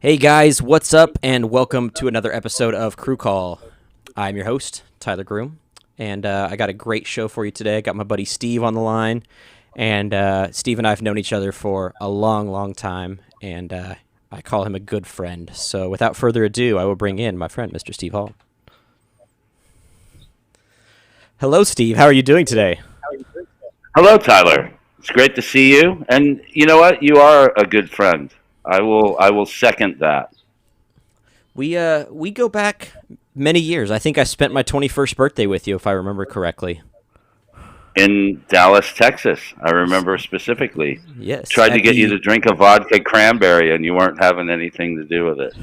Hey guys, what's up, and welcome to another episode of Crew Call. I'm your host, Tyler Groom, and I got a great show for you today. I got my buddy Steve on the line, and Steve and I have known each other for a long, long time, and I call him a good friend. So without further ado, I will bring in my friend, Mr. Steve Hall. Hello, Steve. How are you doing today? Hello, Tyler. It's great to see you. And you know what? You are a good friend. I will second that. We go back many years. I think I spent my 21st birthday with you, if I remember correctly. In Dallas, Texas, I remember specifically. Yes. Tried to get you to drink a vodka cranberry, and you weren't having anything to do with it.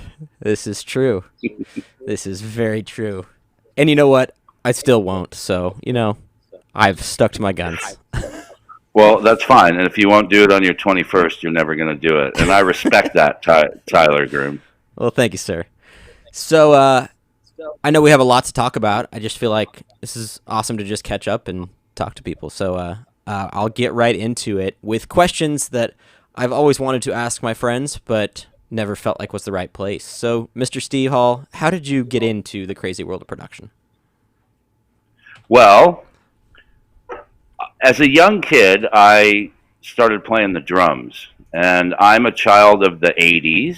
This is true. This is very true. And you know what? I still won't. So, I've stuck to my guns. Well, that's fine. And if you won't do it on your 21st, you're never going to do it. And I respect that, Tyler Groom. Well, thank you, sir. So, I know we have a lot to talk about. I just feel like this is awesome to just catch up and talk to people. So, I'll get right into it with questions that I've always wanted to ask my friends, but never felt like was the right place. So, Mr. Steve Hall, how did you get into the crazy world of production? Well, as a young kid, I started playing the drums. And I'm a child of the 80s.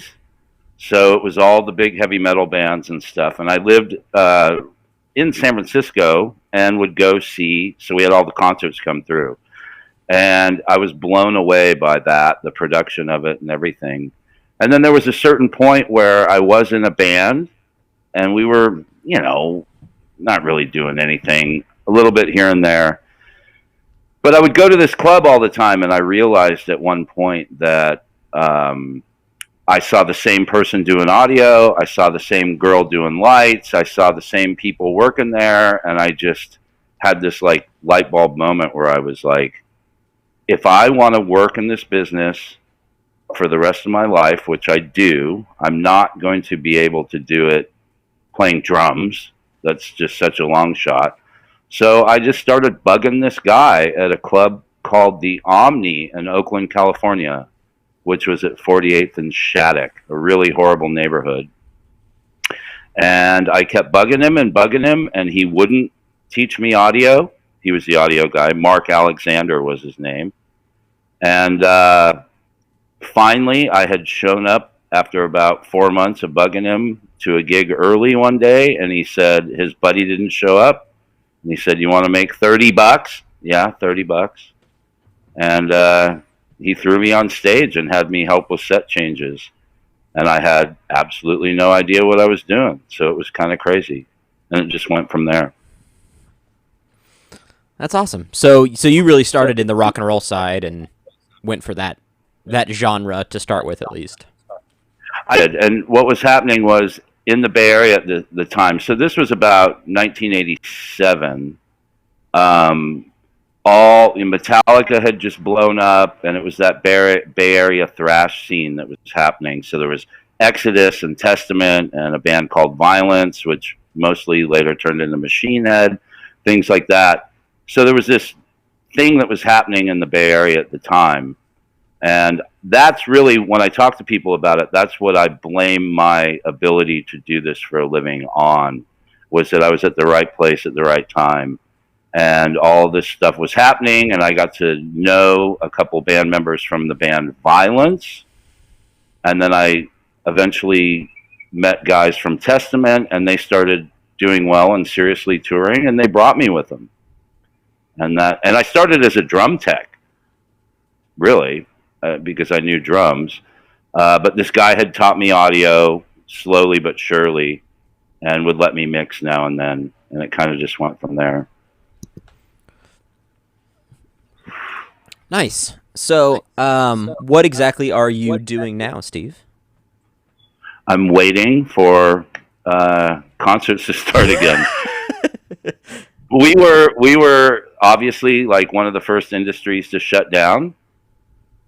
So it was all the big heavy metal bands and stuff. And I lived in San Francisco and would go see, so we had all the concerts come through. And I was blown away by that, the production of it and everything. And then there was a certain point where I was in a band and we were, not really doing anything, a little bit here and there. But I would go to this club all the time, and I realized at one point that I saw the same person doing audio, I saw the same girl doing lights, I saw the same people working there, and I just had this like light bulb moment where I was like, if I want to work in this business for the rest of my life, which I do, I'm not going to be able to do it playing drums. That's just such a long shot. So I just started bugging this guy at a club called the Omni in Oakland, California, which was at 48th and Shattuck, a really horrible neighborhood. And I kept bugging him, and he wouldn't teach me audio. He was the audio guy. Mark Alexander was his name. And finally, I had shown up after about 4 months of bugging him to a gig early one day, and he said his buddy didn't show up. And he said, "You want to make $30?" Yeah, $30. And he threw me on stage and had me help with set changes. And I had absolutely no idea what I was doing. So it was kind of crazy. And it just went from there. That's awesome. So you really started in the rock and roll side and went for that genre to start with, at least. I did. And what was happening was in the Bay Area at the time. So this was about 1987. All Metallica had just blown up, and it was that Bay Area thrash scene that was happening. So there was Exodus and Testament and a band called Violence, which mostly later turned into Machine Head, things like that. So there was this thing that was happening in the Bay Area at the time. And that's really, when I talk to people about it, that's what I blame my ability to do this for a living on, was that I was at the right place at the right time. And all this stuff was happening, and I got to know a couple band members from the band Violence. And then I eventually met guys from Testament, and they started doing well and seriously touring, and they brought me with them. And I started as a drum tech, really. Because I knew drums. But this guy had taught me audio slowly but surely and would let me mix now and then. And it kind of just went from there. Nice. So what exactly are you doing now, Steve? I'm waiting for concerts to start again. We were obviously like one of the first industries to shut down.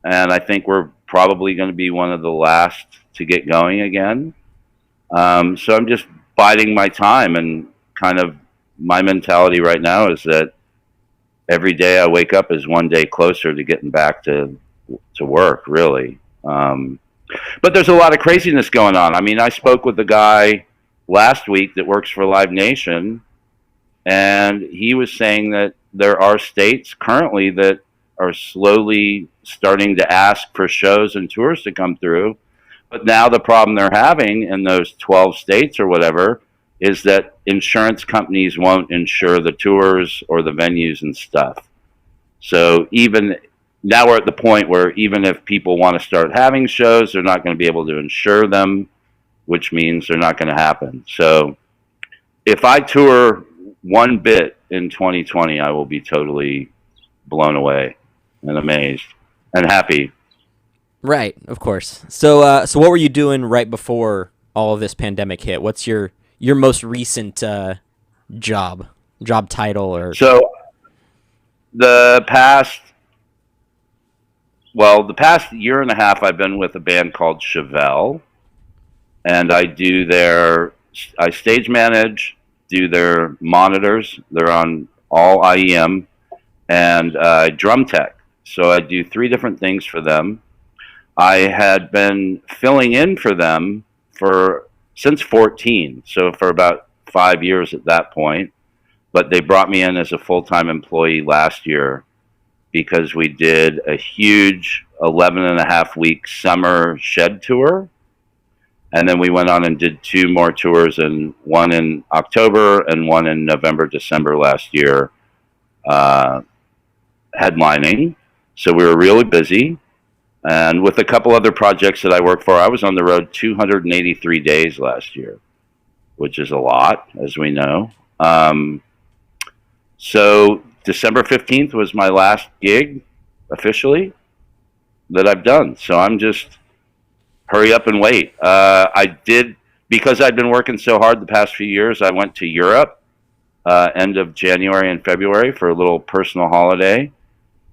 And I think we're probably going to be one of the last to get going again. So I'm just biding my time, and kind of my mentality right now is that every day I wake up is one day closer to getting back to work, really. But there's a lot of craziness going on. I mean, I spoke with a guy last week that works for Live Nation, and he was saying that there are states currently that are slowly starting to ask for shows and tours to come through. But now the problem they're having in those 12 states or whatever is that insurance companies won't insure the tours or the venues and stuff. So even now we're at the point where even if people want to start having shows, they're not going to be able to insure them, which means they're not going to happen. So if I tour one bit in 2020, I will be totally blown away and amazed and happy. Right, of course. So what were you doing right before all of this pandemic hit? What's your most recent job title or? So the past, the past year and a half, I've been with a band called Chevelle, and I stage manage, do their monitors. They're on all IEM, and drum tech. So I do three different things for them. I had been filling in for them since 14, so for about 5 years at that point. But they brought me in as a full-time employee last year because we did a huge 11 and a half week summer shed tour. And then we went on and did two more tours, and one in October and one in November, December last year, headlining. So we were really busy. And with a couple other projects that I work for, I was on the road 283 days last year, which is a lot, as we know. So December 15th was my last gig officially that I've done. So I'm just hurry up and wait. Because I'd been working so hard the past few years, I went to Europe end of January and February for a little personal holiday.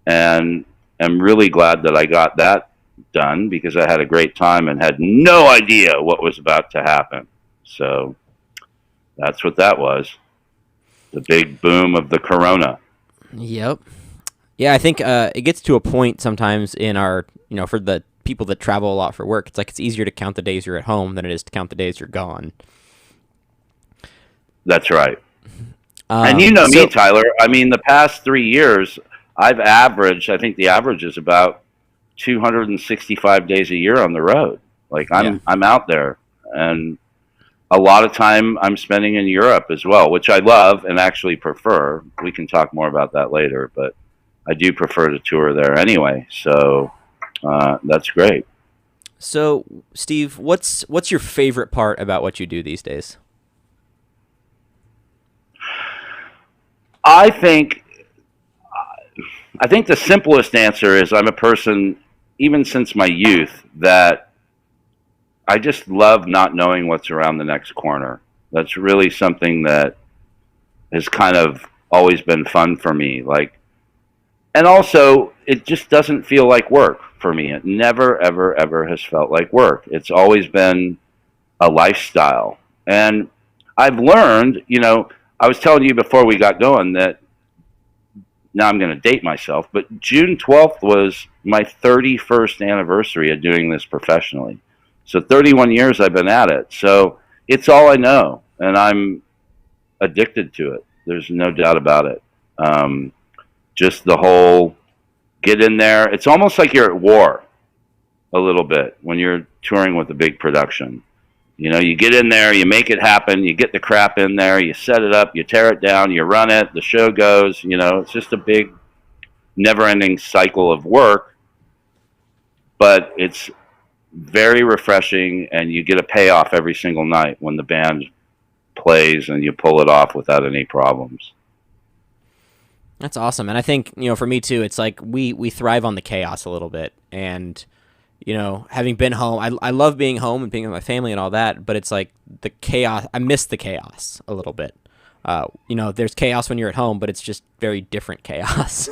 And I'm really glad that I got that done because I had a great time and had no idea what was about to happen. So that's what that was. The big boom of the corona. Yep. Yeah, I think it gets to a point sometimes in our, for the people that travel a lot for work, it's easier to count the days you're at home than it is to count the days you're gone. That's right. And you know me, Tyler. I mean, the past 3 years, I've averaged, I think the average is about 265 days a year on the road. I'm out there, and a lot of time I'm spending in Europe as well, which I love and actually prefer. We can talk more about that later, but I do prefer to tour there anyway. So that's great. So, Steve, what's your favorite part about what you do these days? I think the simplest answer is I'm a person, even since my youth, that I just love not knowing what's around the next corner. That's really something that has kind of always been fun for me. And also, it just doesn't feel like work for me. It never, ever, ever has felt like work. It's always been a lifestyle. And I've learned, I was telling you before we got going that now I'm going to date myself, but June 12th was my 31st anniversary of doing this professionally. So 31 years I've been at it. So it's all I know, and I'm addicted to it. There's no doubt about it. Just the whole get in there. It's almost like you're at war a little bit when you're touring with a big production. You get in there, you make it happen, you get the crap in there, you set it up, you tear it down, you run it, the show goes, it's just a big, never-ending cycle of work, but it's very refreshing, and you get a payoff every single night when the band plays and you pull it off without any problems. That's awesome. And I think, for me too, it's like we thrive on the chaos a little bit, and having been home, I love being home and being with my family and all that, but it's like the chaos, I miss the chaos a little bit. There's chaos when you're at home, but it's just very different chaos.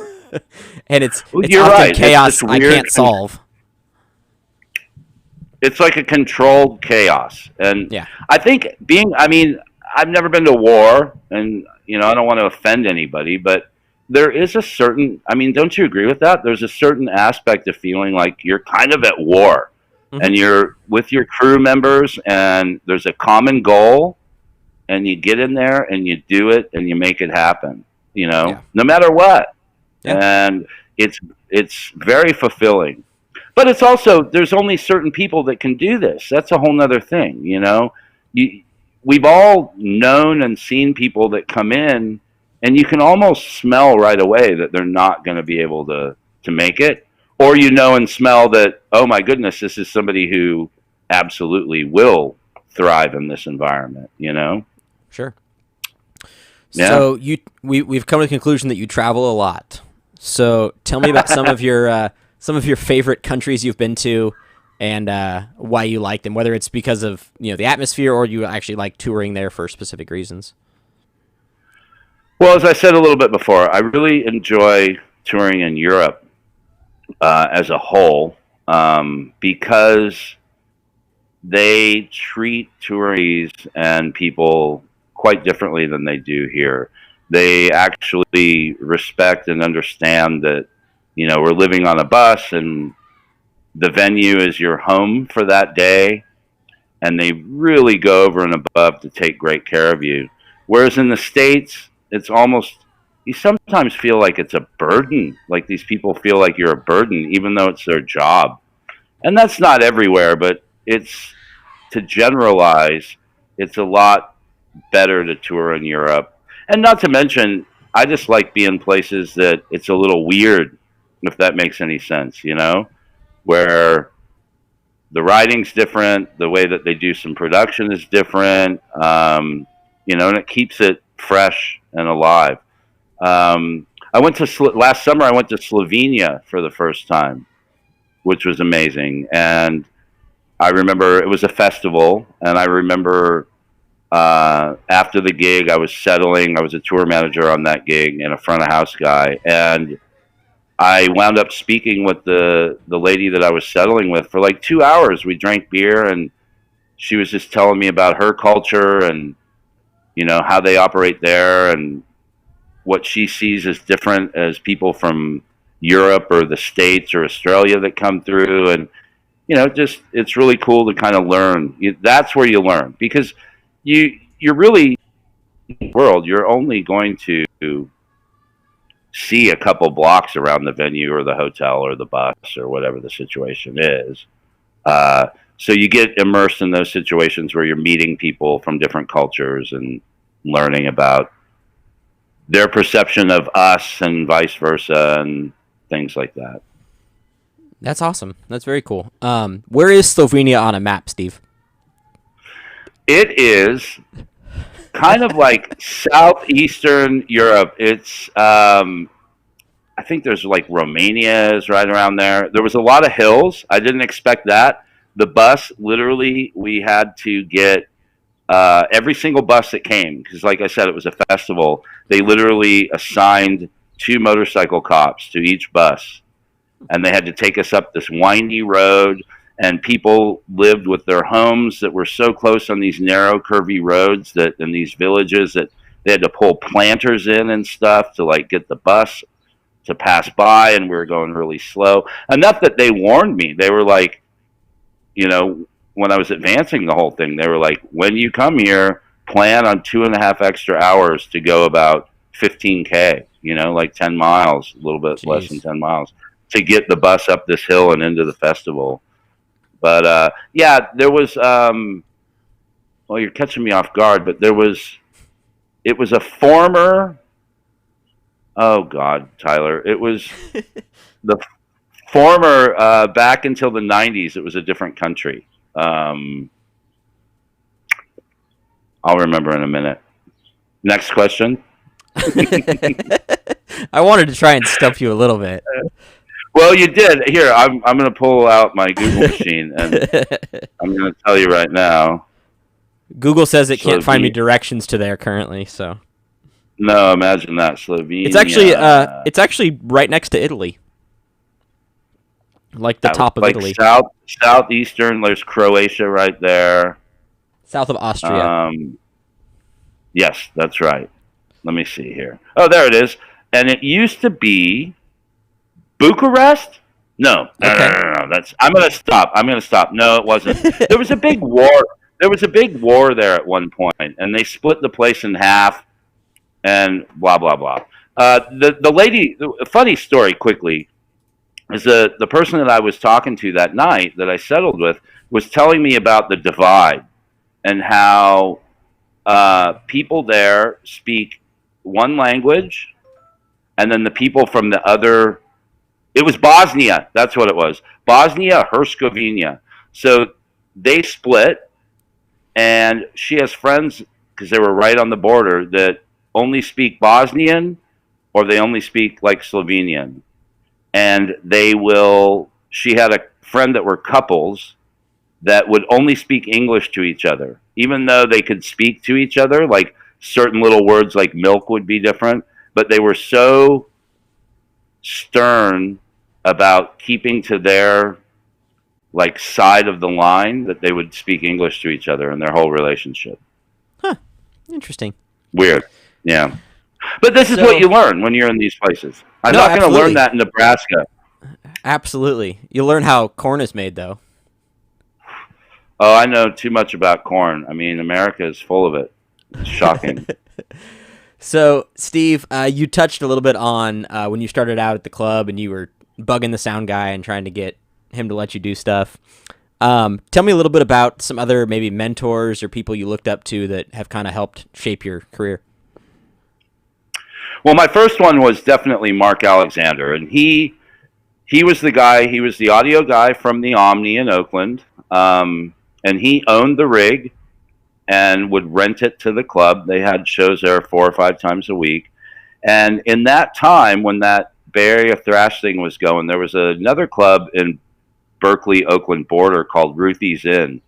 And it's you're often right. chaos I can't solve. It's like a controlled chaos. And yeah. I think I've never been to war, and, I don't want to offend anybody, but there is a certain, don't you agree with that? There's a certain aspect of feeling like you're kind of at war. Mm-hmm. and you're with your crew members, and there's a common goal, and you get in there and you do it and you make it happen. Yeah. No matter what, Yeah. and it's it's very fulfilling. But it's also, there's only certain people that can do this. That's a whole nother thing. You we've all known and seen people that come in, and you can almost smell right away that they're not going to be able to make it, or and smell that, oh my goodness, this is somebody who absolutely will thrive in this environment. Sure. Yeah. So we've come to the conclusion that you travel a lot. So tell me about some of your favorite countries you've been to, and why you like them. Whether it's because of the atmosphere, or you actually like touring there for specific reasons. Well, as I said a little bit before, I really enjoy touring in Europe as a whole, because they treat tourists and people quite differently than they do here. They actually respect and understand that, we're living on a bus, and the venue is your home for that day, and they really go over and above to take great care of you. Whereas in the States, it's almost, you sometimes feel like it's a burden, like these people feel like you're a burden, even though it's their job. And that's not everywhere, but it's, to generalize, it's a lot better to tour in Europe. And not to mention, I just like being places that it's a little weird, if that makes any sense, where the writing's different, the way that they do some production is different, and it keeps it fresh and alive. I went to last summer. I went to Slovenia for the first time, which was amazing. And I remember it was a festival, and I remember after the gig, I was settling. I was a tour manager on that gig and a front of house guy, and I wound up speaking with the lady that I was settling with for like 2 hours. We drank beer, and she was just telling me about her culture and how they operate there, and what she sees as different as people from Europe or the States or Australia that come through. And just, it's really cool to kind of learn. That's where you learn, because you're really, world, you're only going to see a couple blocks around the venue or the hotel or the bus or whatever the situation is. So you get immersed in those situations where you're meeting people from different cultures and learning about their perception of us and vice versa and things like that. That's awesome. That's very cool. Where is Slovenia on a map, Steve? It is kind of like southeastern Europe. It's I think there's like Romania is right around there. There was a lot of hills. I didn't expect that. The bus, literally, we had to get every single bus that came, because, like I said, it was a festival. They literally assigned 2 motorcycle cops to each bus, and they had to take us up this windy road. And people lived with their homes that were so close on these narrow, curvy roads that in these villages that they had to pull planters in and stuff to like get the bus to pass by, and we were going really slow. Enough that they warned me. They were like, when I was advancing the whole thing, they were like, when you come here, plan on 2.5 extra hours to go about 15K, like 10 miles, a little bit Jeez. less than 10 miles, to get the bus up this hill and into the festival. But yeah, there was, well, you're catching me off guard, but it was a former, oh God, Tyler, it was the former, back until the 90s, it was a different country. I'll remember in a minute. Next question. I wanted to try and stump you a little bit. Well, you did. Here, I'm going to pull out my Google machine, and I'm going to tell you right now. Google says it can't find me directions to there currently, so. No, imagine that. Slovenia. It's actually right next to Italy. Like the top of like Italy. Southeastern, there's Croatia right there. South of Austria. Yes, that's right. Let me see here. Oh, there it is. And it used to be Bucharest? No, no, no, Okay. no, no. That's. I'm gonna stop. I'm gonna stop. No, it wasn't. There was a big war. There was a big war there at one point, and they split the place in half, and blah blah blah. The lady. A funny story, quickly, is the person that I was talking to that night that I settled with was telling me about the divide and how people there speak one language, and then the people from the other. It was Bosnia. That's what it was. Bosnia Herzegovina. So they split, and she has friends because they were right on the border that only speak Bosnian or they only speak like Slovenian. And they will. She had a friend that were couples that would only speak English to each other, even though they could speak to each other. Like certain little words, like milk, would be different, but they were so stern about keeping to their like side of the line that they would speak English to each other in their whole relationship. Huh. Interesting. Weird. Yeah. But this is what So you learn when you're in these places. I'm no, not going to learn absolutely, that in Nebraska. absolutely. You learn how corn is made, though. Oh, I know too much about corn. I mean, America is full of it. It's shocking. So, Steve, you touched a little bit on when you started out at the club and you were bugging the sound guy and trying to get him to let you do stuff. Tell me a little bit about some other maybe mentors or people you looked up to that have kind of helped shape your career. Well, my first one was definitely Mark Alexander, and he was the guy. He was the audio guy from the Omni in Oakland, and he owned the rig and would rent it to the club. They had shows there 4 or 5 times a week. And in that time, when that Bay Area thrash thing was going, there was another club in Berkeley, Oakland border called Ruthie's Inn,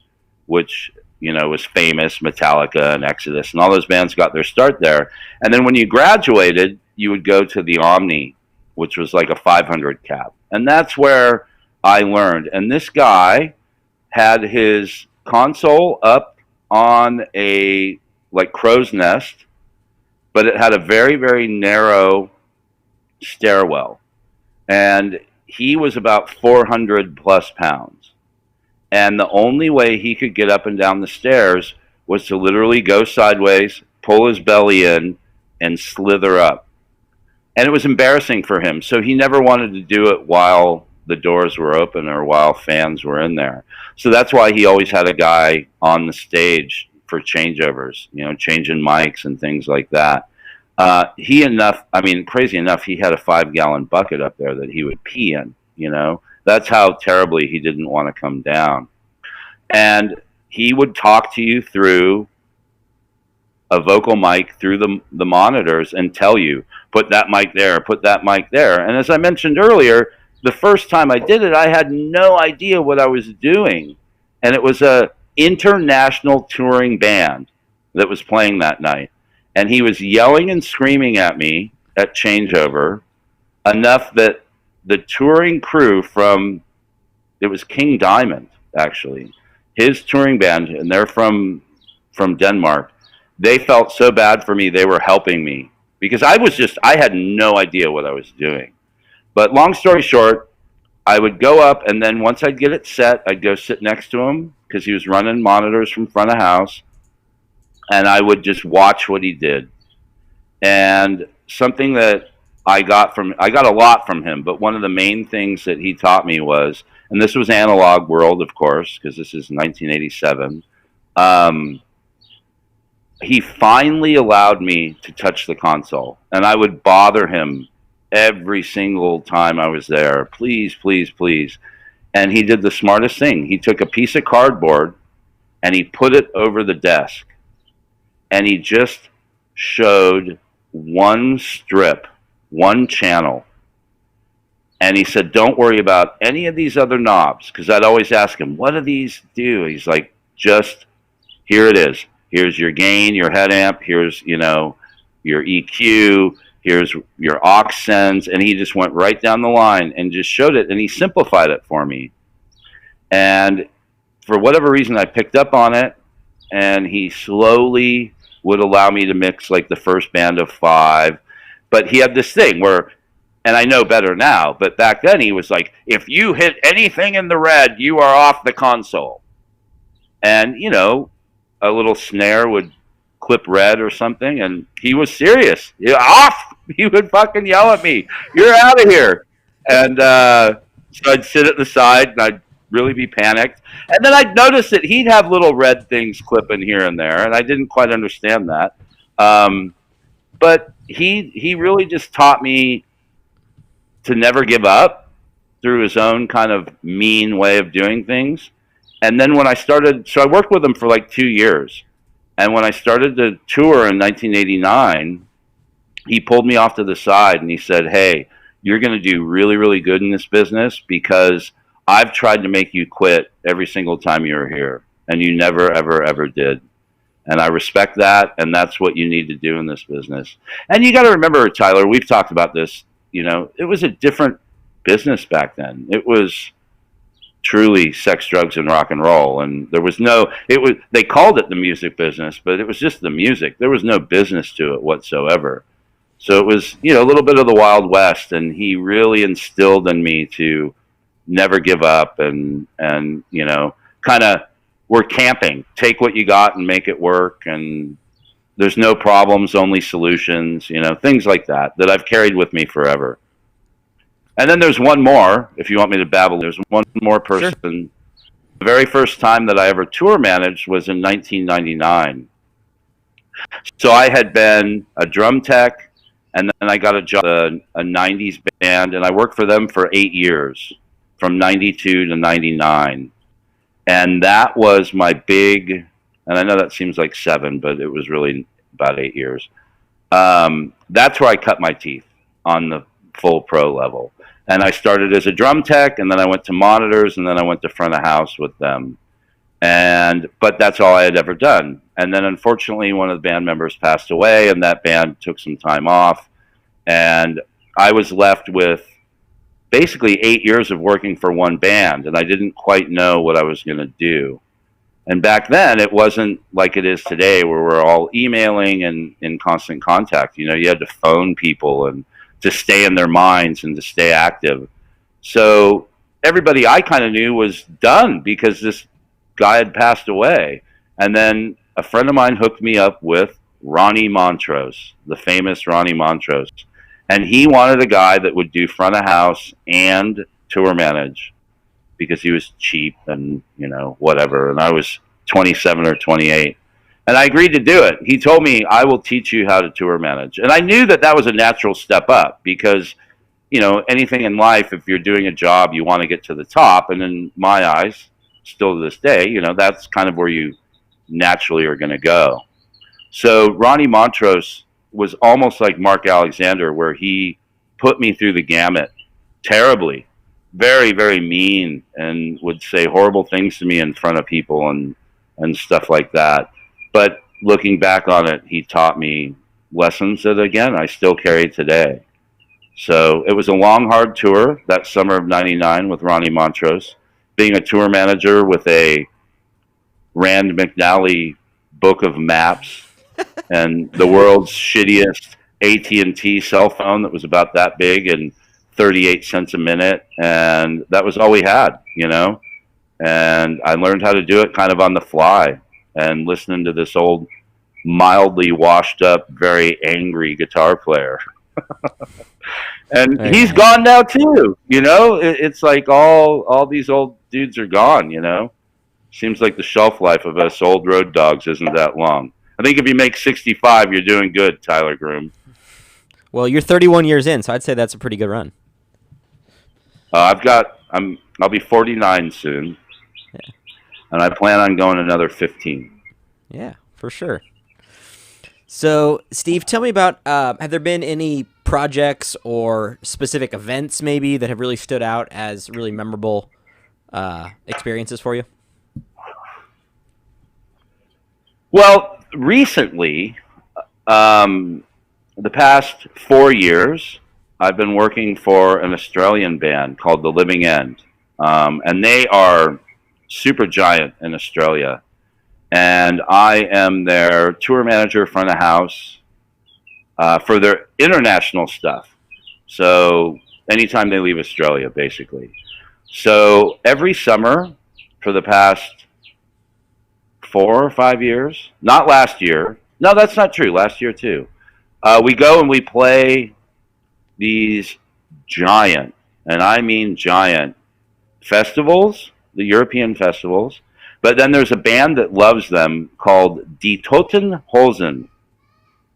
which was famous. Metallica and Exodus and all those bands got their start there. And then when you graduated, you would go to the Omni, which was like a 500 cap, and that's where I learned. And this guy had his console up on a like crow's nest, but it had a very, very narrow stairwell. And he was about 400 plus pounds. And the only way he could get up and down the stairs was to literally go sideways, pull his belly in, and slither up. And it was embarrassing for him. So he never wanted to do it while the doors were open or while fans were in there. So that's why he always had a guy on the stage for changeovers, changing mics and things like that. Crazy enough, he had a 5-gallon bucket up there that he would pee in, That's how terribly he didn't want to come down. And he would talk to you through a vocal mic through the monitors and tell you, put that mic there, put that mic there. And as I mentioned earlier, the first time I did it, I had no idea what I was doing. And it was a international touring band that was playing that night. And he was yelling and screaming at me at changeover enough that the touring crew it was King Diamond, actually, his touring band, and they're from Denmark. They felt so bad for me, they were helping me because I had no idea what I was doing. But long story short, I would go up, and then once I'd get it set, I'd go sit next to him because he was running monitors from front of house, and I would just watch what he did. And something that I got a lot from him, but one of the main things that he taught me was, and this was analog world, of course, because this is 1987. He finally allowed me to touch the console, and I would bother him every single time I was there. Please, please, please. And he did the smartest thing. He took a piece of cardboard and he put it over the desk, and he just showed one strip, one channel. And he said, don't worry about any of these other knobs, because I'd always ask him, what do these do? He's like, just here it is. Here's your gain, your head amp. Here's, your EQ. Here's your aux sends. And he just went right down the line and just showed it. And he simplified it for me. And for whatever reason, I picked up on it. And he slowly would allow me to mix like the first band of 5. But he had this thing where And I know better now, but back then he was like, if you hit anything in the red, you are off the console. And, you know, a little snare would clip red or something, and he was serious. You're off! He would fucking yell at me, you're out of here. And so I'd sit at the side and I'd really be panicked. And then I'd notice that he'd have little red things clipping here and there, and I didn't quite understand that. Um, but he really just taught me to never give up through his own kind of mean way of doing things. And then when I started, so I worked with him for like 2 years. And when I started to tour in 1989, he pulled me off to the side and he said, hey, you're going to do really, really good in this business because I've tried to make you quit every single time you were here. And you never, ever, ever did. And I respect that. And that's what you need to do in this business. And you got to remember, Tyler, we've talked about this. You know, it was a different business back then. It was truly sex, drugs, and rock and roll. And there was no, it was, they called it the music business, but it was just the music. There was no business to it whatsoever. So it was, you know, a little bit of the Wild West. And he really instilled in me to never give up and, you know, kind of, we're camping, take what you got and make it work. And there's no problems, only solutions, you know, things like that, that I've carried with me forever. And then there's one more, if you want me to babble, there's one more Sure. person. The very first time that I ever tour managed was in 1999. So I had been a drum tech, and then I got a job at a 90s band, and I worked for them for 8 years, from 92 to 99. And that was my big, and I know that seems like 7, but it was really about 8 years. That's where I cut my teeth on the full pro level. And I started as a drum tech, and then I went to monitors, and then I went to front of house with them. But that's all I had ever done. And then unfortunately, one of the band members passed away, and that band took some time off. And I was left with basically 8 years of working for one band, and I didn't quite know what I was going to do. And back then, it wasn't like it is today, where we're all emailing and in constant contact. You know, you had to phone people and to stay in their minds and to stay active. So everybody I kind of knew was done because this guy had passed away. And then a friend of mine hooked me up with Ronnie Montrose, the famous Ronnie Montrose. And he wanted a guy that would do front of house and tour manage because he was cheap and, you know, whatever. And I was 27 or 28. And I agreed to do it. He told me, I will teach you how to tour manage. And I knew that that was a natural step up because, you know, anything in life, if you're doing a job, you want to get to the top. And in my eyes, still to this day, you know, that's kind of where you naturally are going to go. So Ronnie Montrose was almost like Mark Alexander, where he put me through the gamut terribly, very, very mean, and would say horrible things to me in front of people and stuff like that. But looking back on it, he taught me lessons that, again, I still carry today. So it was a long, hard tour that summer of 99 with Ronnie Montrose. Being a tour manager with a Rand McNally book of maps and the world's shittiest AT&T cell phone that was about that big and 38 cents a minute. And that was all we had, you know? And I learned how to do it kind of on the fly and listening to this old, mildly washed up, very angry guitar player. And Very he's nice. gone now too, you know? It's like all these old dudes are gone, you know? Seems like the shelf life of us old road dogs isn't that long. I think if you make 65, you're doing good, Tyler Groom. Well, you're 31 years in, so I'd say that's a pretty good run. I'll be 49 soon, Yeah. and I plan on going another 15. Yeah, for sure. So, Steve, tell me about have there been any projects or specific events maybe that have really stood out as really memorable experiences for you? Well, recently, the past 4 years, I've been working for an Australian band called The Living End, and they are super giant in Australia. And I am their tour manager, front of house, for their international stuff. So anytime they leave Australia, basically. So every summer for the past 4 or 5 years, not last year. No, that's not true. Last year too. We go and we play these giant, and I mean giant, festivals, the European festivals. But then there's a band that loves them called Die Toten Hosen,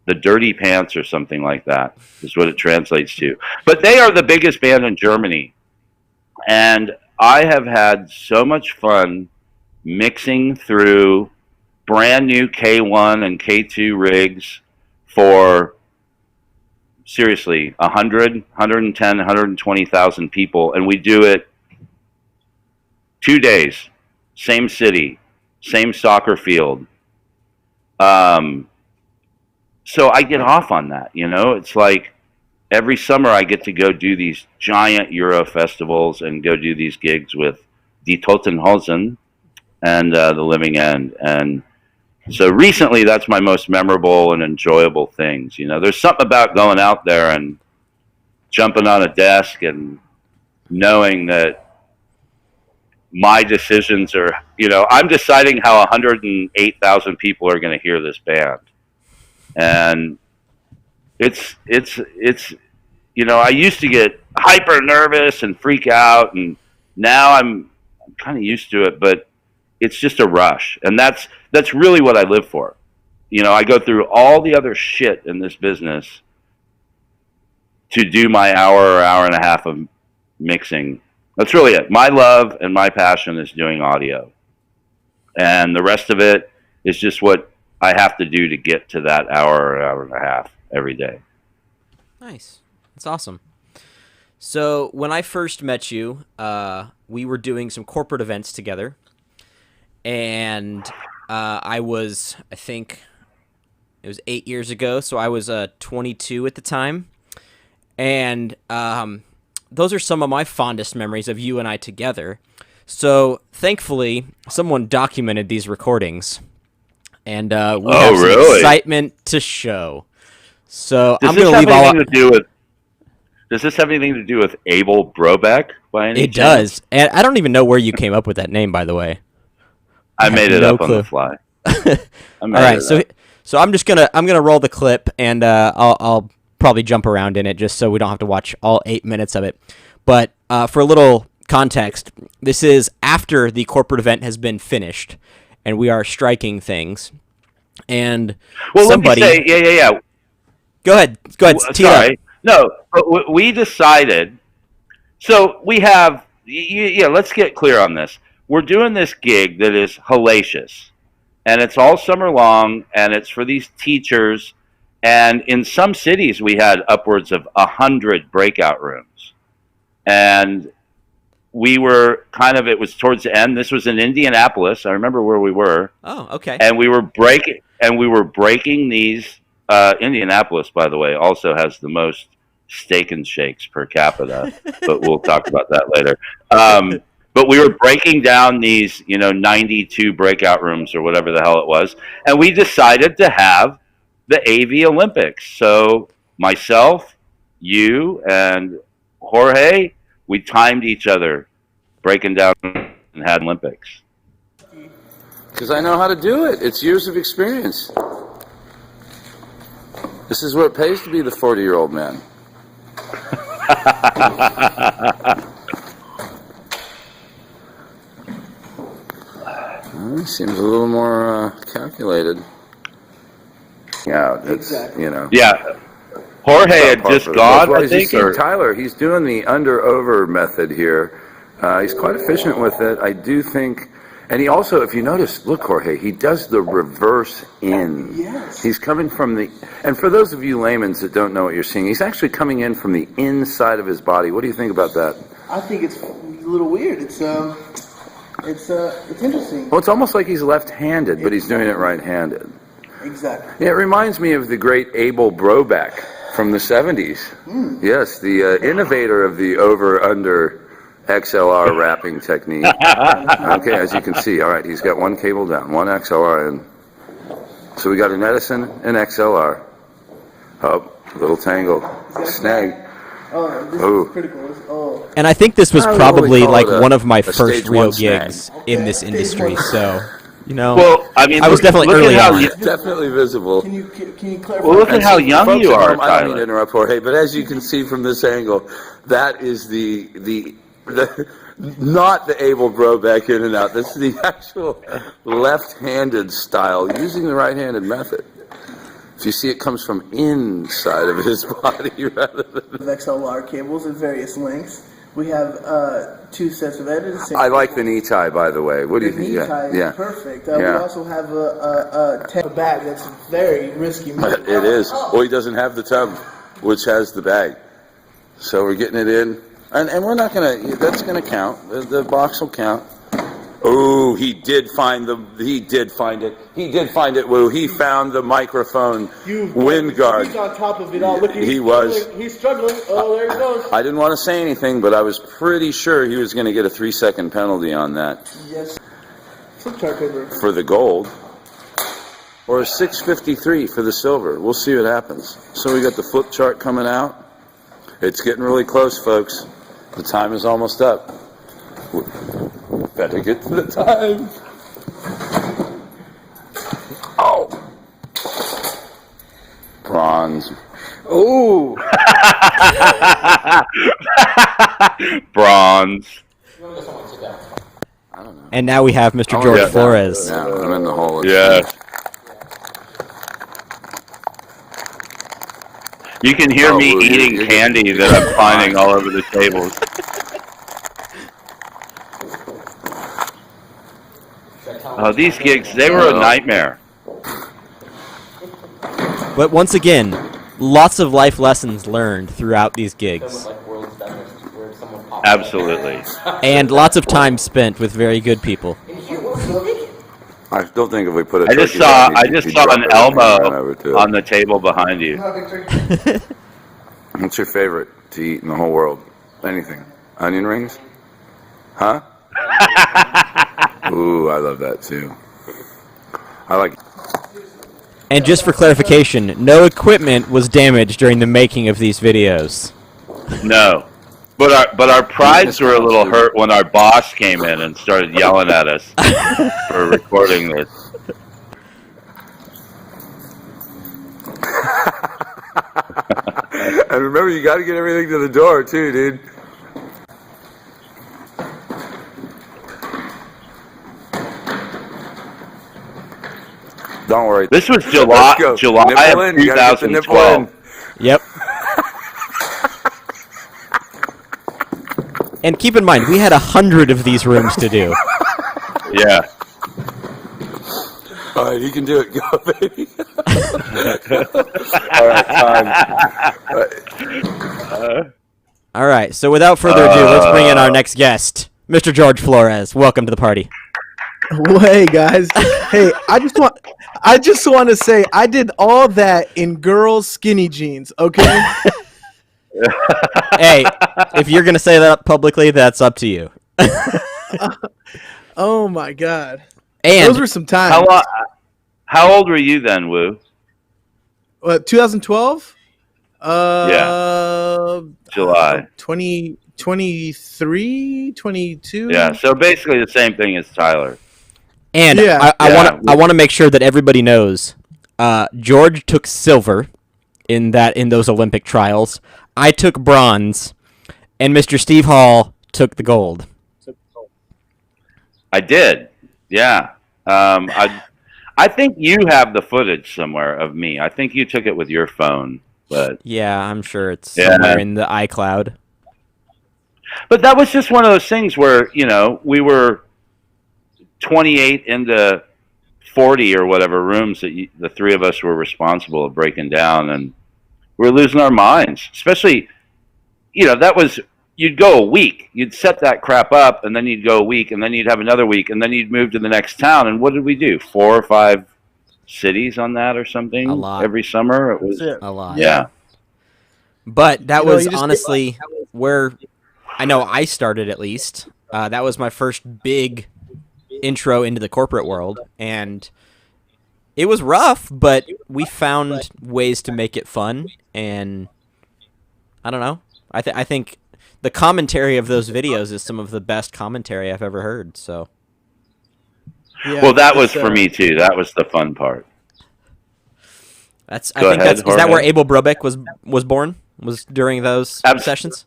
the Dirty Pants or something like that is what it translates to. But they are the biggest band in Germany. And I have had so much fun mixing through brand new K1 and K2 rigs for seriously 100, 110, 120,000 people. And we do it 2 days, same city, same soccer field. So I get off on that, you know. It's like every summer I get to go do these giant Euro festivals and go do these gigs with Die Totenhausen and The Living End. And so recently that's my most memorable and enjoyable things. You know, there's something about going out there and jumping on a desk and knowing that my decisions are, you know, I'm deciding how 108,000 people are going to hear this band. And it's, you know, I used to get hyper nervous and freak out, and now I'm kind of used to it, but it's just a rush. And that's really what I live for. You know, I go through all the other shit in this business to do my hour or hour and a half of mixing. That's really it. My love and my passion is doing audio. And the rest of it is just what I have to do to get to that hour or hour and a half every day. Nice. That's awesome. So when I first met you, we were doing some corporate events together. And I think it was 8 years ago, so I was 22 at the time. And those are some of my fondest memories of you and I together. So thankfully, someone documented these recordings, and we have some excitement to show. So I'm going to leave all. Does this have anything to do with Abel Brobeck by any chance? It does, and I don't even know where you came up with that name, by the way. I made it up on the fly. All right, so I'm gonna roll the clip, and I'll probably jump around in it just so we don't have to watch all 8 minutes of it. But for a little context, this is after the corporate event has been finished, and we are striking things. And somebody, let me say, yeah. Go ahead. Sorry, no, but we decided. So we have, let's get clear on this. We're doing this gig that is hellacious, and it's all summer long, and it's for these teachers. And in some cities, we had upwards of 100 breakout rooms. And we were it was towards the end. This was in Indianapolis. I remember where we were. Oh, okay. And we were breaking these. Indianapolis, by the way, also has the most steak and shakes per capita, but we'll talk about that later. But we were breaking down these, 92 breakout rooms or whatever the hell it was. And we decided to have the AV Olympics. So myself, you, and Jorge, we timed each other breaking down and had Olympics. Because I know how to do it. It's years of experience. This is what it pays to be the 40-year-old man. Seems a little more calculated. Yeah, it's, Yeah. Jorge had just gone, I think. Tyler, he's doing the under-over method here. He's quite efficient with it. I do think, and he also, if you notice, look, Jorge, he does the reverse in. Yes. He's coming from the, and for those of you laymen that don't know what you're seeing, he's actually coming in from the inside of his body. What do you think about that? I think it's a little weird. It's interesting. Well, it's almost like he's left-handed, but he's doing it right-handed. Exactly. Yeah, it reminds me of the great Abel Brobeck from the 70s. Yes, the innovator of the over-under XLR wrapping technique. Okay, as you can see, all right, he's got one cable down, one XLR in. So we got an Edison and XLR. Oh, little tangle. Snag. Oh, this Ooh. is pretty cool. Oh. And I think this was I would probably call like it one of my a first stage real one snag. gigs in this industry. So, Well, I mean, I was definitely look early at how on. you, Definitely visible. Can you clarify? well, look And at how see, young folks you at are, home, I don't mean to Tyler. interrupt Jorge, but as you can see from this angle, that is the not the able Brobeck in and out. This is the actual left-handed style using the right-handed method. So you see, it comes from inside of his body rather than. XLR cables of various lengths. We have 2 sets of editors. I like the knee tie, by the way. What do you The think? knee tie is Yeah. perfect. Yeah. We also have a bag that's very risky. It is. Well, he doesn't have the tub, which has the bag. So we're getting it in. And we're not going to, that's going to count. The box will count. Oh, he did find it. He did find it, Woo. He found the microphone wind guard. He's on top of it all. Look, He was. He's struggling. Oh, there he goes. I didn't want to say anything, but I was pretty sure he was going to get a 3-second penalty on that. Yes. Flip chart paper. For the gold. Or a 653 for the silver. We'll see what happens. So we got the flip chart coming out. It's getting really close, folks. The time is almost up. Better get to the time. Oh. Bronze. Oh. Bronze. I don't know. And now we have Mr. I George wanna get Flores. down. Yeah, I'm in the hole. Yeah. You can hear me Woo, eating you're candy getting- that I'm finding all over the tables. Oh, these gigs, they were a nightmare. But once again, lots of life lessons learned throughout these gigs. Absolutely. And lots of time spent with very good people. I still think if we put a I just turkey saw down, I he'd just drop saw an everything and run over Elmo to it. on the table behind you. What's your favorite to eat in the whole world? Anything? Onion rings? Huh? Ooh, I love that too. I like. And just for clarification, no equipment was damaged during the making of these videos. No. But our prides were a little hurt when our boss came in and started yelling at us for recording this. And remember, you got to get everything to the door too, dude. Don't worry. This was Let's July go. July Nipple of in. You gotta get the nipple 2012. in. Yep. And keep in mind, we had 100 of these rooms to do. Yeah. All right, you can do it. Go, baby. All right, time. All right, so without further ado, let's bring in our next guest, Mr. George Flores. Welcome to the party. Well, hey guys. Hey, I just want to say I did all that in girls' skinny jeans. Okay. Hey, if you're gonna say that publicly, that's up to you. Oh my god. And Those were some times. How old were you then, Woo? What, 2012? July. 23, 22? Yeah, so basically the same thing as Tyler. And Yeah. I want to make sure that everybody knows, George took silver in those Olympic trials. I took bronze, and Mr. Steve Hall took the gold. I did. Yeah. I think you have the footage somewhere of me. I think you took it with your phone, but Yeah, I'm sure it's Yeah. somewhere in the iCloud. that was just one of those things where, we were 28 into 40 or whatever rooms that the three of us were responsible of breaking down, and we were losing our minds. Especially, that was, you'd go a week, you'd set that crap up, and then you'd go a week, and then you'd have another week, and then you'd move to the next town. And what did we do? 4 or 5 cities on that or something? A lot. Every summer? It was, A lot. yeah. But that You know, was you just- honestly where I know I started, at least. That was my first big intro into the corporate world, and it was rough, but we found ways to make it fun, and I don't know. I think the commentary of those videos is some of the best commentary I've ever heard. So Yeah, Well, that was for me too. That was the fun part. I Go think ahead, is that Jorge. where Abel Brobeck was born? Was during those sessions?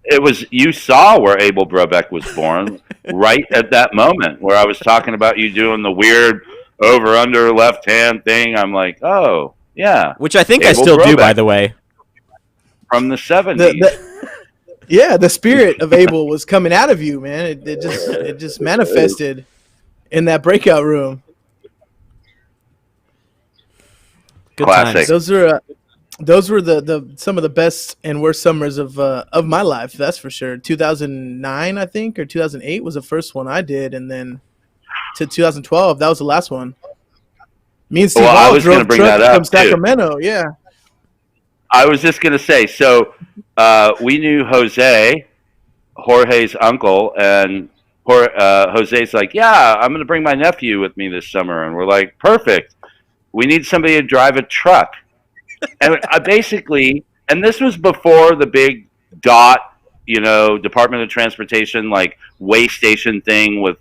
It was, you saw where Abel Brobeck was born right at that moment where I was talking about you doing the weird over under left hand thing. I'm like, oh yeah, Which I think I Abel still do, by Brobeck the way. from the '70s. Yeah, the spirit of Abel was coming out of you, man. It just manifested in that breakout room. Good Classic. times. Those were the some of the best and worst summers of my life. That's for sure. 2009, I think, or 2008 was the first one I did, and then to 2012, that was the last one. Me and Steve Well, I Hall was gonna drove bring that trucks up, from too. Sacramento. Yeah, I was just going to say, so we knew Jorge's uncle, and Jose's like, yeah, I'm going to bring my nephew with me this summer. And we're like, perfect. We need somebody to drive a truck. And I basically, and this was before the big Department of Transportation, like way station thing with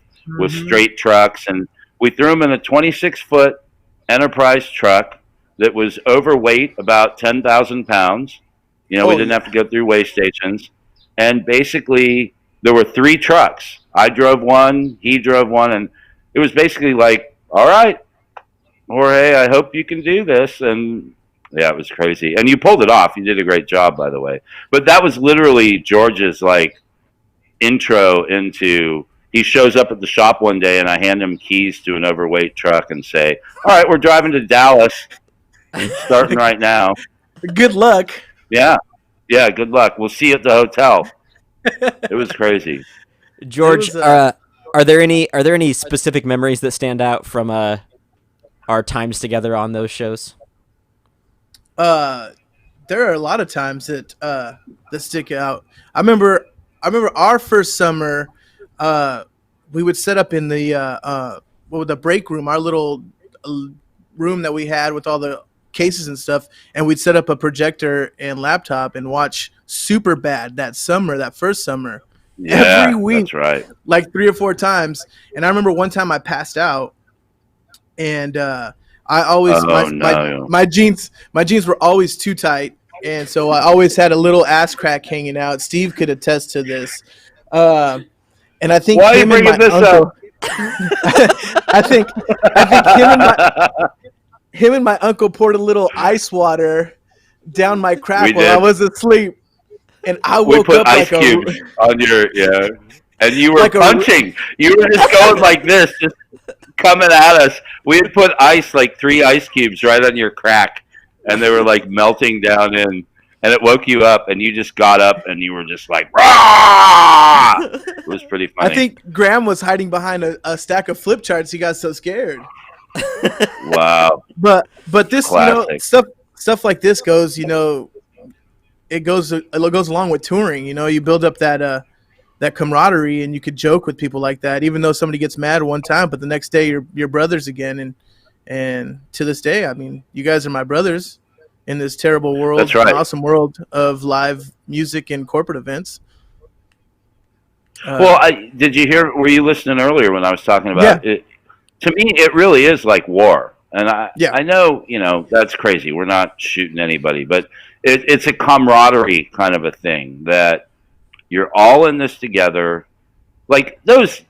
straight trucks. And we threw him in a 26-foot Enterprise truck that was overweight, about 10,000 pounds. We didn't have to go through weigh stations. And basically, there were 3 trucks. I drove one, he drove one, and it was basically like, all right, Jorge, I hope you can do this. And yeah, it was crazy. And you pulled it off. You did a great job, by the way. But that was literally George's, like, intro into... He shows up at the shop one day, and I hand him keys to an overweight truck and say, all right, we're driving to Dallas. Starting right now. good luck. Yeah. Good luck. We'll see you at the hotel. It was crazy. George, are there any specific memories that stand out from our times together on those shows? There are a lot of times that stick out. I remember our first summer. We would set up in the break room, our little room that we had with all the cases and stuff, and we'd set up a projector and laptop and watch Superbad that first summer. Yeah, every week. That's right. Like 3 or 4 times. And I remember one time I passed out, and I always my jeans were always too tight, and so I always had a little ass crack hanging out. Steve could attest to this. And I think why are you bringing this up? I think him and my uncle poured a little ice water down my crack while I was asleep, and I woke up ice like cubes on your and you were like punching. You were just going like this, just coming at us. We had put ice, like 3 ice cubes, right on your crack, and they were like melting down in. And it woke you up, and you just got up, and you were just like, rah! It was pretty funny. I think Graham was hiding behind a stack of flip charts. He got so scared. Wow. But this, Classic. stuff like this goes, it goes along with touring. You build up that camaraderie, and you could joke with people like that, even though somebody gets mad one time, but the next day you're brothers again. And to this day, I mean, you guys are my brothers in this terrible world. That's right. Awesome world of live music and corporate events. Did you hear? Were you listening earlier when I was talking about it? To me, it really is like war, and I know that's crazy. We're not shooting anybody, but it's a camaraderie kind of a thing that you're all in this together. Like those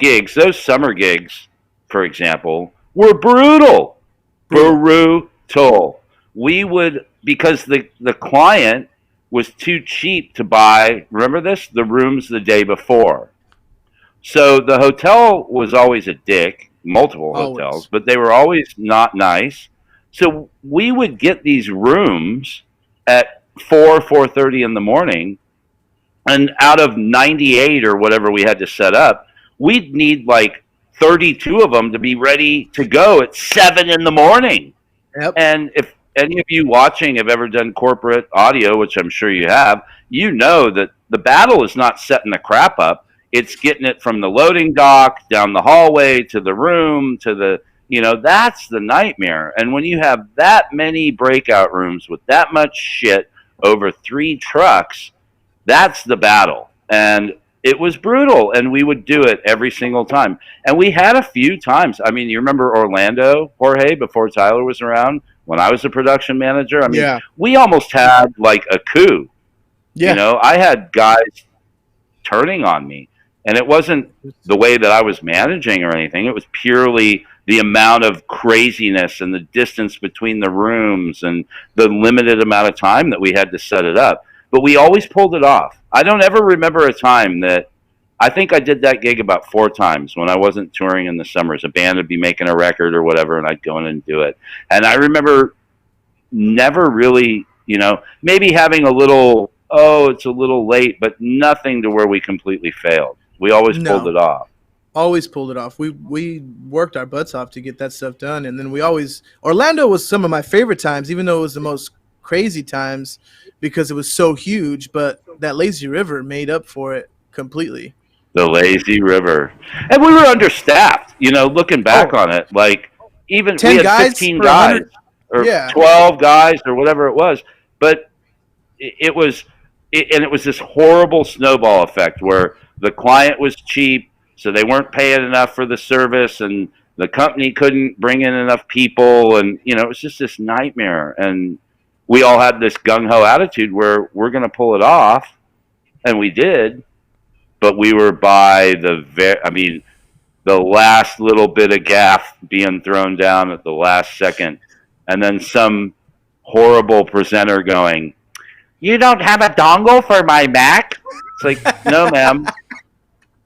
gigs, those summer gigs, for example, were brutal. We would, because the client was too cheap to buy, remember this, the rooms the day before. So the hotel was always a dick, multiple hotels, but they were always not nice. So we would get these rooms at 4:30 in the morning, and out of 98 or whatever we had to set up, we'd need like 32 of them to be ready to go at 7 in the morning. Yep. And if any of you watching have ever done corporate audio, which I'm sure you have, you know that the battle is not setting the crap up. It's getting it from the loading dock, down the hallway, to the room, to the, that's the nightmare. And when you have that many breakout rooms with that much shit over 3 trucks, that's the battle. And it was brutal, and we would do it every single time. And we had a few times. I mean, you remember Orlando, Jorge, before Tyler was around, when I was the production manager? I mean, Yeah. we almost had like a coup. Yeah. You know, I had guys turning on me, and it wasn't the way that I was managing or anything. It was purely the amount of craziness and the distance between the rooms and the limited amount of time that we had to set it up. But we always pulled it off. I don't ever remember a time that I think I did that gig about 4 times when I wasn't touring in the summers. A band would be making a record or whatever, and I'd go in and do it. And I remember never really, you know, maybe having a little, oh, it's a little late, but nothing to where we completely failed. We always pulled it off. Always pulled it off. We worked our butts off to get that stuff done, and then we always Orlando was some of my favorite times, even though it was the most crazy times because it was so huge. But that lazy river made up for it completely. The lazy river, and we were understaffed. You know, looking back on it, like even 10 we had guys 15 for guys 100 or Yeah. 12 guys or whatever it was, but it was this horrible snowball effect where the client was cheap, so they weren't paying enough for the service, and the company couldn't bring in enough people, and you know, it was just this nightmare. And we all had this gung-ho attitude where we're going to pull it off, and we did, but we were by the last little bit of gaff being thrown down at the last second, and then some horrible presenter going, "You don't have a dongle for my Mac?" It's like, no, ma'am.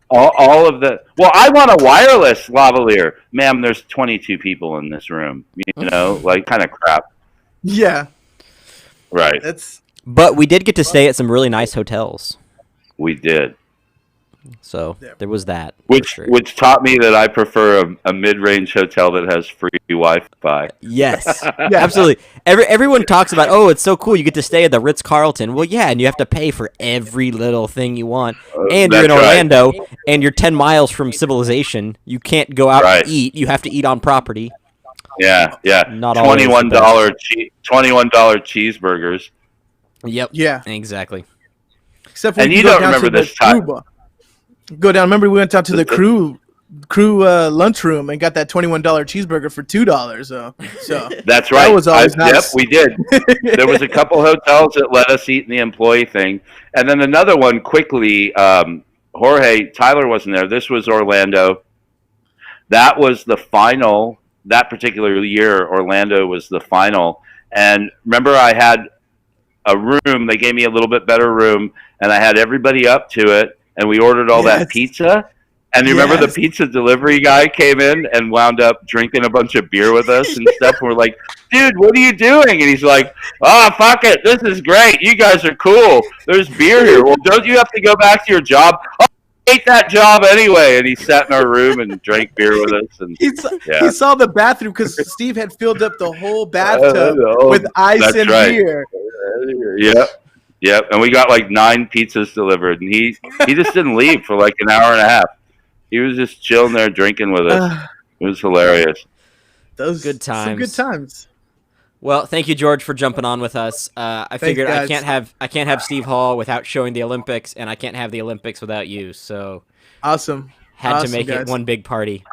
All of the, well, I want a wireless lavalier. Ma'am, there's 22 people in this room. You know, like kind of crap. Yeah. Right. But we did get to stay at some really nice hotels. We did. So there was that. Which taught me that I prefer a mid-range hotel that has free Wi-Fi. Yes, absolutely. Everyone talks about, oh, it's so cool, you get to stay at the Ritz-Carlton. Well, yeah, and you have to pay for every little thing you want. And you're in Orlando, and you're 10 miles from civilization. You can't go out and eat. You have to eat on property. Yeah. Not $21 cheeseburgers. Yep. Yeah. Exactly. Except for and you don't remember this time. Go down. Remember, we went down to the crew lunchroom and got that $21 cheeseburger for $2. So that's right. That was always nice. Yep, we did. There was a couple hotels that let us eat in the employee thing, and then another one quickly. Jorge, Tyler wasn't there. This was Orlando. That was the final. That particular year, Orlando was the final. And remember, I had a room. They gave me a little bit better room, and I had everybody up to it. And we ordered all that pizza. And you remember the pizza delivery guy came in and wound up drinking a bunch of beer with us and stuff. And we're like, dude, what are you doing? And he's like, oh, fuck it. This is great. You guys are cool. There's beer here. Well, don't you have to go back to your job? Oh, I hate that job anyway. And he sat in our room and drank beer with us. And he saw the bathroom because Steve had filled up the whole bathtub with ice and beer. Yep, and we got like 9 pizzas delivered, and he just didn't leave for like an hour and a half. He was just chilling there drinking with us. It was hilarious. Those good times. Some good times. Well, thank you, George, for jumping on with us. I figured I can't have Steve Hall without showing the Olympics, and I can't have the Olympics without you. So awesome. Had to make it one big party.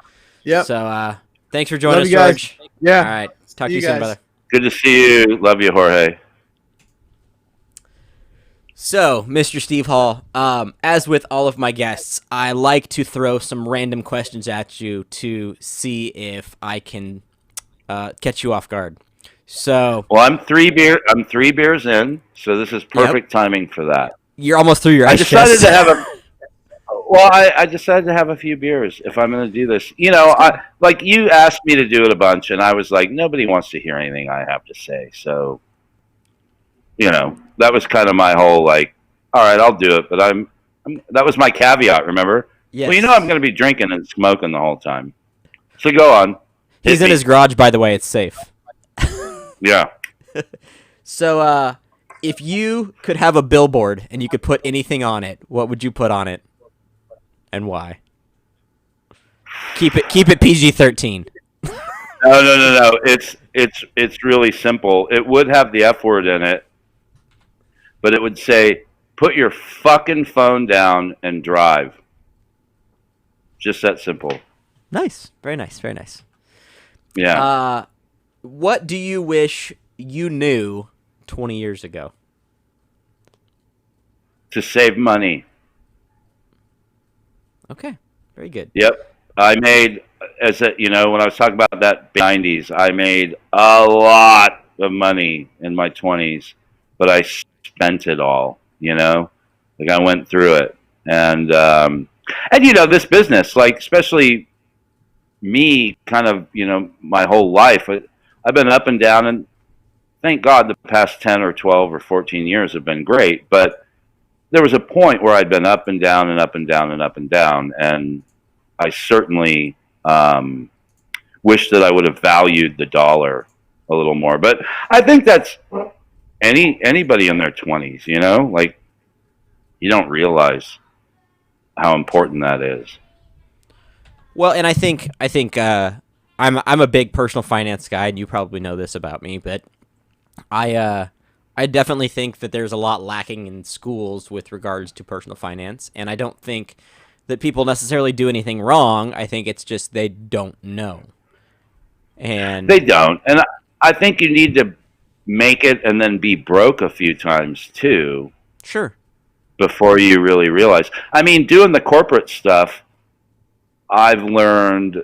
Yep. So thanks for joining us, George. Yeah. All right. Talk to you soon, brother. Good to see you. Love you, Jorge. So, Mr. Steve Hall, as with all of my guests, I like to throw some random questions at you to see if I can catch you off guard. So, well, I'm three beers in, so this is perfect timing for that. You're almost through your ice I decided to have a few beers if I'm going to do this. You know, like you asked me to do it a bunch, and I was like, nobody wants to hear anything I have to say, so. You know, that was kind of my whole like, all right, I'll do it. But that was my caveat, remember? Yes. Well, you know I'm going to be drinking and smoking the whole time. So go on. He's in his garage, by the way. It's safe. Yeah. So if you could have a billboard and you could put anything on it, what would you put on it? And why? Keep it PG-13. No. It's really simple. It would have the F word in it. but it would say, "Put your fucking phone down and drive." Just that simple. Nice. Very nice. Very nice. Yeah. What do you wish you knew 20 years ago? To save money. Okay. Very good. Yep. I made, when I was talking about that 90s, I made a lot of money in my 20s, but I spent it all, like I went through it. And this business, like, especially me kind of, my whole life, I've been up and down, and thank God the past 10 or 12 or 14 years have been great. But there was a point where I'd been up and down and up and down and up and down. And I certainly wish that I would have valued the dollar a little more. But I think that's anybody in their 20s, like, you don't realize how important that is. Well, and I think I'm a big personal finance guy, and you probably know this about me, but I definitely think that there's a lot lacking in schools with regards to personal finance, and I don't think that people necessarily do anything wrong. I think it's just they don't know. And they don't. And I think you need to make it and then be broke a few times too. Sure. Before you really realize. I mean, doing the corporate stuff, I've learned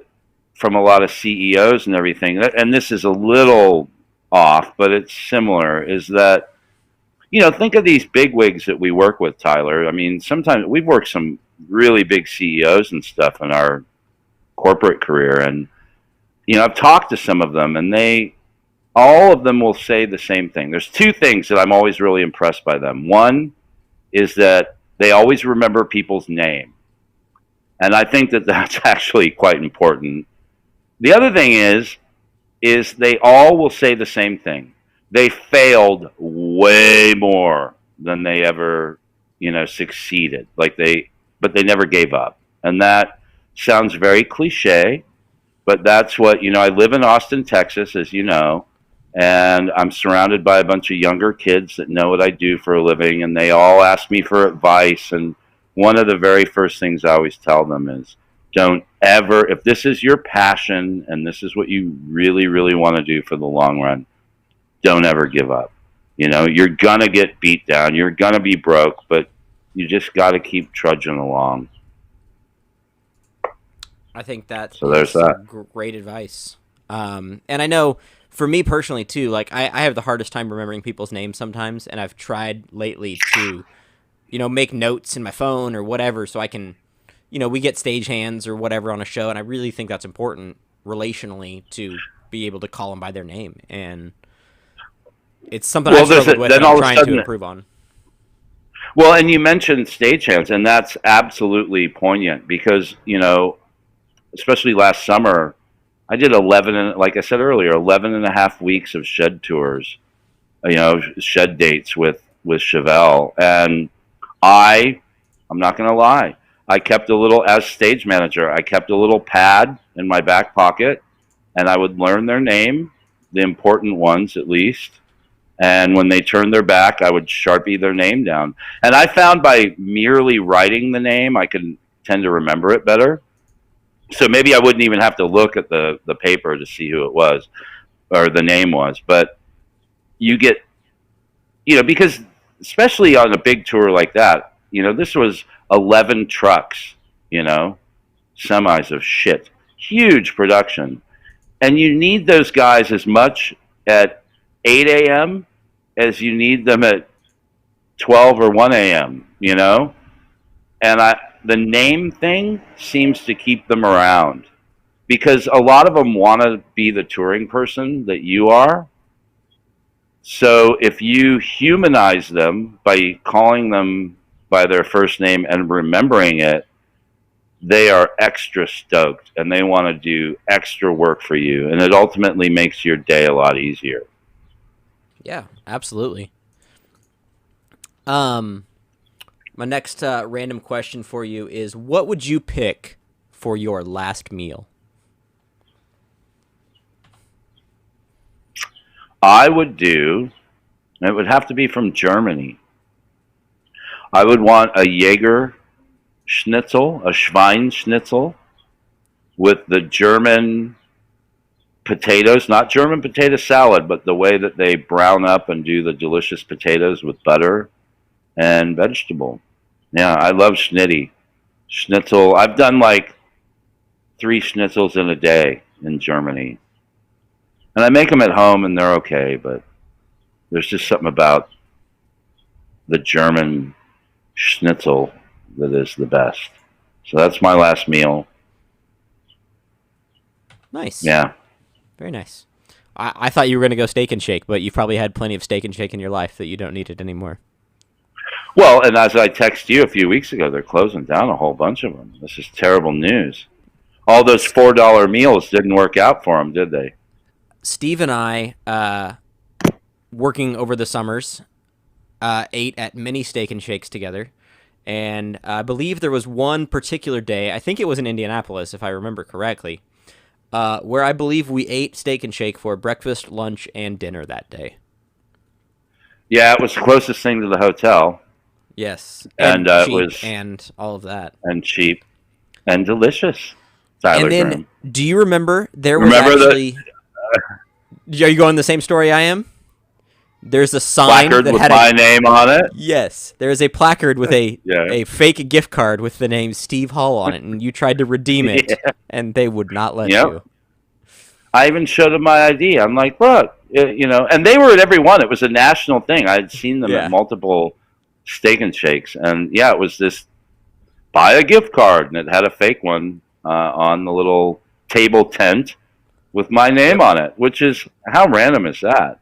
from a lot of CEOs and everything, and this is a little off, but it's similar, is that, think of these bigwigs that we work with, Tyler. I mean, sometimes we've worked some really big CEOs and stuff in our corporate career, and, I've talked to some of them, and all of them will say the same thing. There's two things that I'm always really impressed by them. One is that they always remember people's name. And I think that that's actually quite important. The other thing is they all will say the same thing. They failed way more than they ever, succeeded. But they never gave up. And that sounds very cliche, but that's what, I live in Austin, Texas, as you know, and I'm surrounded by a bunch of younger kids that know what I do for a living, and they all ask me for advice. And one of the very first things I always tell them is, don't ever, if this is your passion and this is what you really, really want to do for the long run, don't ever give up. You're going to get beat down. You're going to be broke, but you just got to keep trudging along. I think that's there's that. Great advice. And I know for me personally too, like I have the hardest time remembering people's names sometimes, and I've tried lately to, make notes in my phone or whatever so I can, we get stagehands or whatever on a show, and I really think that's important relationally to be able to call them by their name, and it's something I've struggled with and I'm trying to improve on. Well, and you mentioned stagehands, and that's absolutely poignant because, especially last summer, I did 11, like I said earlier, 11 and a half weeks of shed tours, shed dates with Chevelle. And I'm not going to lie, as stage manager, I kept a little pad in my back pocket, and I would learn their name, the important ones at least. And when they turned their back, I would Sharpie their name down. And I found by merely writing the name, I could tend to remember it better. So maybe I wouldn't even have to look at the paper to see who it was or the name was. But you get, because especially on a big tour like that, this was 11 trucks, semis of shit, huge production. And you need those guys as much at 8 a.m. as you need them at 12 or 1 a.m., And the name thing seems to keep them around because a lot of them want to be the touring person that you are. So if you humanize them by calling them by their first name and remembering it, they are extra stoked and they want to do extra work for you. And it ultimately makes your day a lot easier. Yeah, absolutely. My next random question for you is, what would you pick for your last meal? It would have to be from Germany. I would want a Jaeger schnitzel, a Schwein schnitzel, with the German potatoes, not German potato salad, but the way that they brown up and do the delicious potatoes with butter and vegetable. Yeah, I love schnitty. Schnitzel. I've done like 3 schnitzels in a day in Germany. And I make them at home and they're okay, but there's just something about the German schnitzel that is the best. So that's my last meal. Nice. Yeah. Very nice. I thought you were going to go Steak and Shake, but you've probably had plenty of Steak and Shake in your life that you don't need it anymore. Well, and as I texted you a few weeks ago, they're closing down a whole bunch of them. This is terrible news. All those $4 meals didn't work out for them, did they? Steve and I, working over the summers, ate at many Steak and Shakes together. And I believe there was one particular day, I think it was in Indianapolis, if I remember correctly, where I believe we ate Steak and Shake for breakfast, lunch, and dinner that day. Yeah, it was the closest thing to the hotel. Yes. And cheap it was and all of that. and cheap and delicious. Tyler And then, Graham. do you remember there was Remember actually... Are you going the same story I am? There's a sign Placard that with had my name on it. Yes, there is a placard with a Yeah. a fake gift card with the name Steve Hall on it, and you tried to redeem it, Yeah. and they would not let Yep. you. I even showed them my ID. I'm like, look, and they were at every one. It was a national thing. I had seen them Yeah. at multiple Steak and Shakes, and yeah, it was this buy a gift card, and it had a fake one on the little table tent with my name on it, which is, how random is that?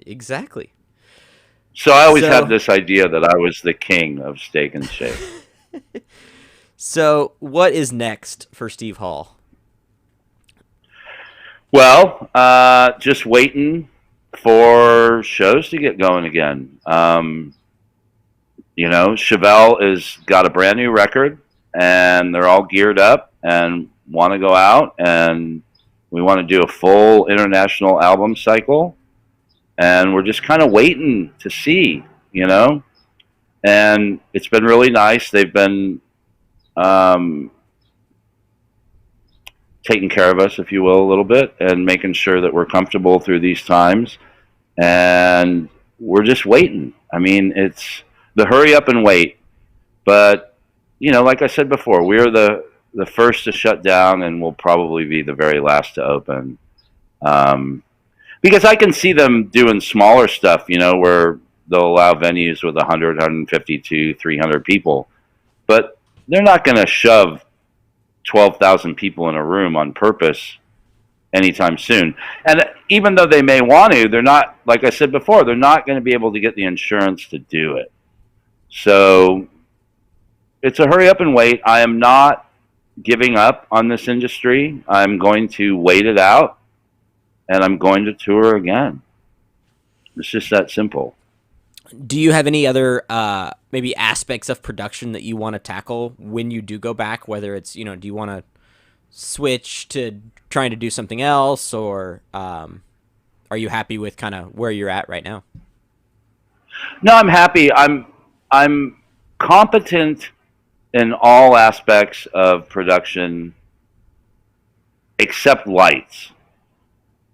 Exactly. So I always So- had this idea that I was the king of Steak and Shake. So, what is next for Steve Hall? Well, just waiting for shows to get going again. Chevelle has got a brand new record, and they're all geared up and want to go out, and we want to do a full international album cycle, and we're just kind of waiting to see, and it's been really nice. They've been taking care of us, if you will, a little bit, and making sure that we're comfortable through these times, and we're just waiting. I mean, it's the hurry up and wait, but like I said before, we're the first to shut down, and we'll probably be the very last to open, because I can see them doing smaller stuff, where they'll allow venues with 100, 150 to 300 people, but they're not going to shove 12,000 people in a room on purpose anytime soon. And even though they may want to, they're not, like I said before, they're not going to be able to get the insurance to do it. So it's a hurry up and wait. I am not giving up on this industry. I'm going to wait it out, and I'm going to tour again. It's just that simple. Do you have any other maybe aspects of production that you want to tackle when you do go back? Whether it's, do you want to switch to trying to do something else, or are you happy with kind of where you're at right now? No, I'm happy. I'm competent in all aspects of production except lights.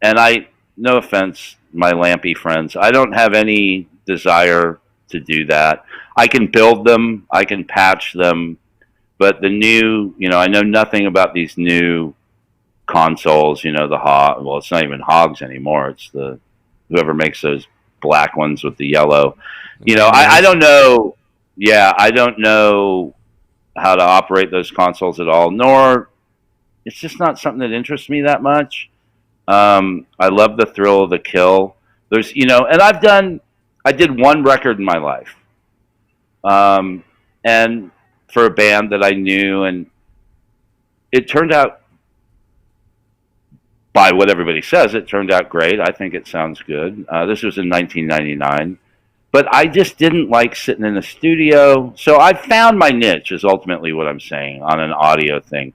And no offense, my lampy friends, I don't have any desire to do that. I can build them, I can patch them, but the new, I know nothing about these new consoles, the Hog. Well, it's not even Hogs anymore. It's whoever makes those black ones with the yellow. I don't know. Yeah, I don't know how to operate those consoles at all, nor it's just not something that interests me that much. I love the thrill of the kill. There's, and I did one record in my life. And for a band that I knew, and it turned out, by what everybody says, it turned out great. I think it sounds good. This was in 1999. But I just didn't like sitting in the studio. So I found my niche, is ultimately what I'm saying, on an audio thing.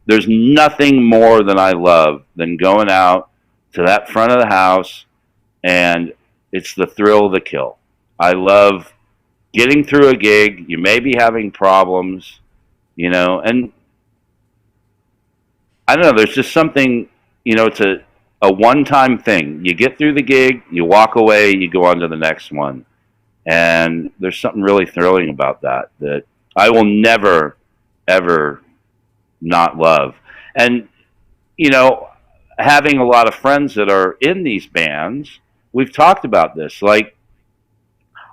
There's nothing more than I love than going out to that front of the house, and it's the thrill of the kill. I love getting through a gig. You may be having problems, and I don't know. There's just something, it's a one-time thing. You get through the gig, you walk away, you go on to the next one. And there's something really thrilling about that I will never, ever not love. And, having a lot of friends that are in these bands, we've talked about this. Like,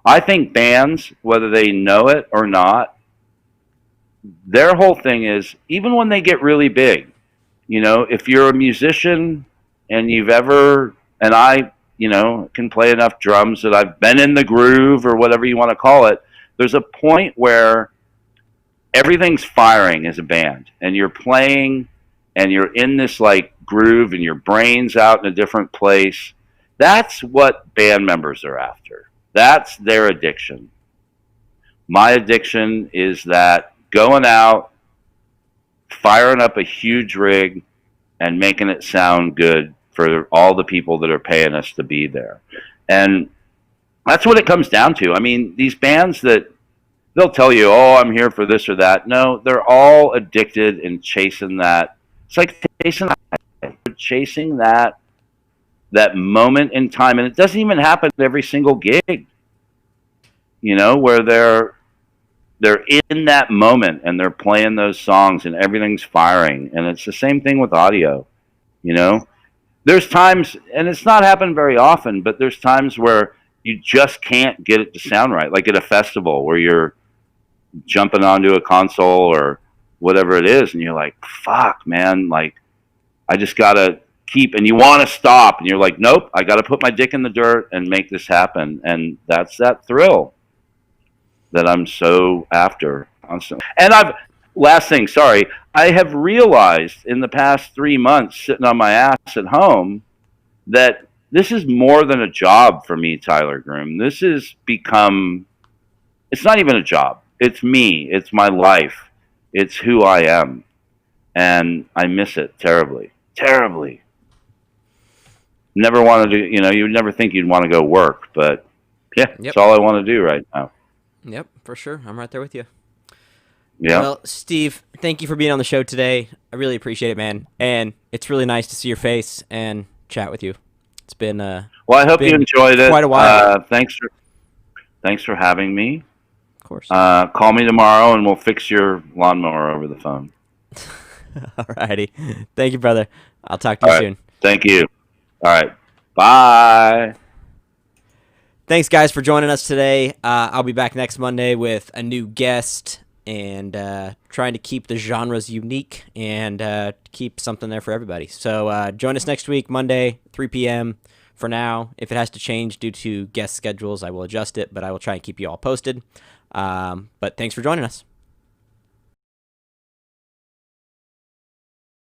I think bands, whether they know it or not, their whole thing is, even when they get really big, if you're a musician and and I, can play enough drums that I've been in the groove or whatever you want to call it, there's a point where everything's firing as a band and you're playing and you're in this like groove and your brain's out in a different place. That's what band members are after. That's their addiction. My addiction is that going out, firing up a huge rig and making it sound good for all the people that are paying us to be there. And that's what it comes down to. I mean, these bands that they'll tell you, oh, I'm here for this or that. No, they're all addicted and chasing that. It's like chasing that moment in time. And it doesn't even happen every single gig, where they're in that moment and they're playing those songs and everything's firing. And it's the same thing with audio, There's times, and it's not happened very often, but there's times where you just can't get it to sound right. Like at a festival where you're jumping onto a console or whatever it is, and you're like, fuck, man, like, I just got to keep, and you want to stop, and you're like, nope, I got to put my dick in the dirt and make this happen. And that's that thrill that I'm so after constantly. And last thing, sorry, I have realized in the past 3 months sitting on my ass at home that this is more than a job for me, Tyler Groom. This has become, it's not even a job. It's me. It's my life. It's who I am. And I miss it terribly. Terribly. Never wanted to, you would never think you'd want to go work, but yeah, Yep. That's all I want to do right now. Yep, for sure. I'm right there with you. Yeah. Well, Steve, thank you for being on the show today. I really appreciate it, man. And it's really nice to see your face and chat with you. It's been well, I hope you enjoyed it. Quite a while. Thanks for having me. Of course. Call me tomorrow and we'll fix your lawnmower over the phone. Alrighty. Thank you, brother. I'll talk to you soon. Thank you. All right. Bye. Thanks, guys, for joining us today. I'll be back next Monday with a new guest and trying to keep the genres unique and keep something there for everybody. So join us next week, Monday, 3 p.m. For now, if it has to change due to guest schedules, I will adjust it, but I will try and keep you all posted. But thanks for joining us.